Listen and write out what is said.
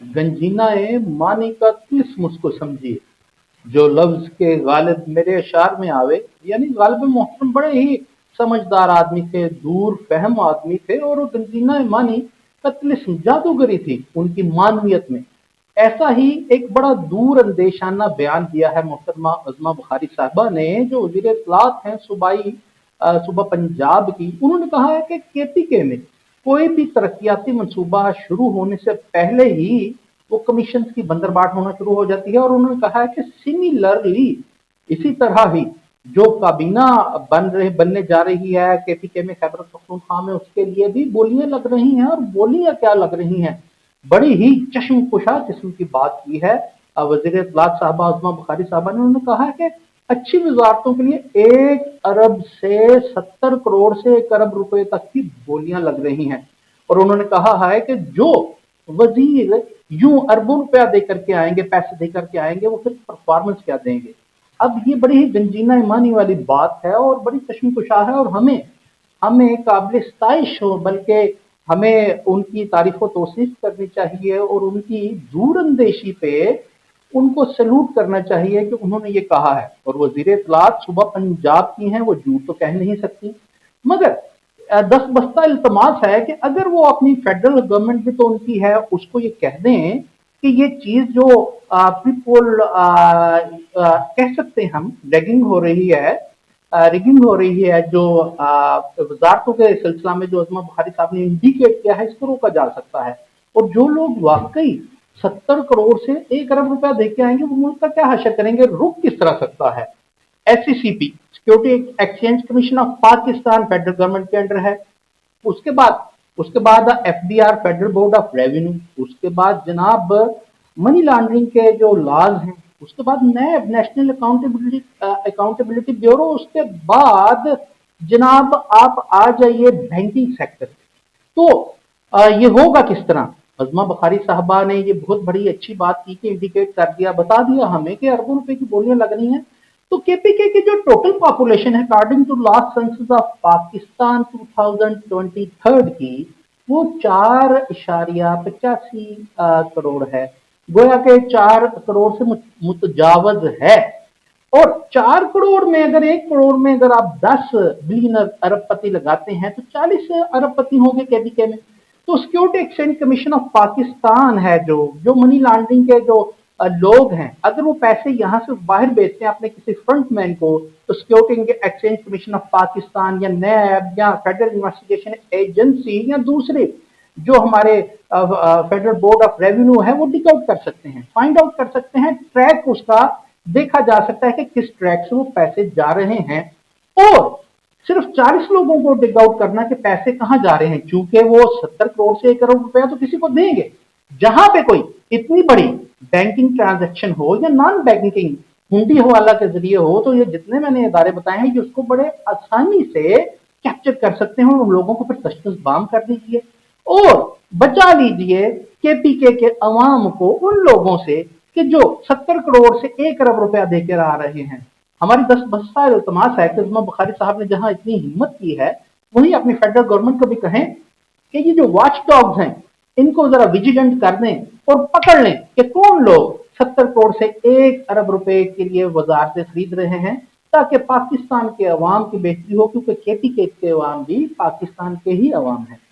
गंजीनाए मानी का तिलिस्म उसको समझिए, जो लफ्ज के गालिब मेरे अशार में आवे। यानी गालिब मोहतरम बड़े ही समझदार आदमी थे, दूर फहम आदमी थे, और वो गंजीनाए मानी का तिलिस्म जादूगरी थी उनकी मानवियत में। ऐसा ही एक बड़ा दूर अंदेशाना बयान दिया है मोहतरमा अज़मा बुखारी साहबा ने, जो वज़ीर इत्तलात हैं सूबाई सूबा पंजाब की। उन्होंने कहा है कि केपीके में कोई भी तरक्याती मंसूबा शुरू होने से पहले ही वो कमीशन की बंदरबाट होना शुरू हो जाती है। और उन्होंने कहा है कि सिमिलरली, इसी तरह ही जो काबीना बनने जा रही है केपीके में, खैबर पख्तूनख्वा में, उसके लिए भी बोलियां लग रही हैं। और बोलियां क्या लग रही हैं, बड़ी ही चश्मकुशा किस्म की बात की है वज़ीर इत्तलात साहबा अज़मा बुखारी साहबा ने। उन्होंने कहा है कि अच्छी वजारतों के लिए 1 अरब से 70 करोड़ से 1 अरब रुपए तक की बोलियां लग रही हैं। और उन्होंने कहा है कि जो वजीर यूं अरबों रुपया देकर के आएंगे, पैसे देकर के आएंगे, वो फिर परफॉर्मेंस क्या देंगे। अब ये बड़ी ही गंजीना ईमानी वाली बात है और बड़ी चश्मकुशा है, और हमें हमें काबिल सताइश हो, बल्कि हमें उनकी तारीफ व तौसीफ करनी चाहिए और उनकी दूरंदेशी पे उनको सैल्यूट करना चाहिए कि उन्होंने ये कहा है। और वज़ीर इत्तलात सूबा पंजाब की हैं, वो झूठ तो कह नहीं सकती। मगर दस बस्ता इल्तमास है कि अगर वो अपनी फेडरल गवर्नमेंट भी तो उनकी है, उसको ये कह दें कि ये चीज जो पीपल कह सकते हैं हम, रैगिंग हो रही है, रिगिंग हो रही है, जो वजारतों के सिलसिला में जो अज़मा बुखारी साहब ने इंडिकेट किया है, इसको रोका जा सकता है। और जो लोग वाकई 70 करोड़ से 1 अरब रुपया दे के आएंगे, वो मुल्क का क्या हशर करेंगे, रुक किस तरह सकता है। SECP security exchange commission of Pakistan federal government के अंडर है। उसके बाद FDR federal board of revenue, उसके बाद जनाब मनी लॉन्ड्रिंग के जो लॉज हैं, उसके बाद नैब नेशनल अकाउंटेबिलिटी ब्यूरो, उसके बाद जनाब आप आ जाइए बैंकिंग सेक्टर। तो ये होगा किस तरह। अज़मा बुखारी साहबा ने ये बहुत बड़ी अच्छी बात की कि इंडिकेट कर दिया, बता दिया हमें कि अरबों रुपए की बोलियां लग रही हैं। तो केपीके की जो टोटल पॉपुलेशन है according to last census of Pakistan 2023 की, वो 4.85 करोड़ है। गोया के 4 करोड़ से मुतजावज है। और 4 करोड़ में अगर 1 करोड़ में अगर आप 10 बिलियन अरबपति लगाते हैं तो 40 अरबपति होंगे केपीके में। तो security exchange commission of Pakistan है, जो मनी लॉन्ड्रिंग के जो लोग हैं, अगर वो पैसे यहां से बाहर बेचते हैं अपने किसी फ्रंटमैन को, तो security exchange commission of Pakistan या नैब या फेडरल इन्वेस्टिगेशन एजेंसी या दूसरे जो हमारे फेडरल बोर्ड ऑफ रेवेन्यू है, वो डिग आउट कर सकते हैं, फाइंड आउट कर सकते हैं, ट्रैक उसका देखा जा सकता है कि किस ट्रैक से वो पैसे जा रहे हैं। और सिर्फ 40 लोगों को डिग आउट करना कि पैसे कहां जा रहे हैं, चूंकि वो 70 करोड़ से 1 करोड़ रुपया तो किसी को देंगे। जहां पे कोई इतनी बड़ी बैंकिंग ट्रांजैक्शन हो या नॉन बैंकिंग हुंडी हवाला के जरिए हो, तो ये जितने मैंने इदारे बताए हैं, ये उसको बड़े आसानी से कैप्चर कर सकते हैं और उन लोगों को फिर तशख़ीस बाम कर दीजिए और बचा लीजिए केपीके के अवाम को उन लोगों से कि जो 70 करोड़ से 1 अरब रुपया देकर आ रहे हैं। हमारी 10 बस्ता इल्तमास है कि अज़मा बुखारी साहब ने जहां इतनी हिम्मत की है, वहीं अपनी फेडरल गवर्नमेंट को भी कहें कि ये जो वॉच डॉग्स हैं, इनको जरा विजिलेंट कर दें और पकड़ लें कि कौन लोग 70 करोड़ से 1 अरब रुपए के लिए वजारतें खरीद रहे हैं, ताकि पाकिस्तान के अवाम की बेहतरी हो, क्योंकि केपीके के अवाम भी पाकिस्तान के ही अवाम है।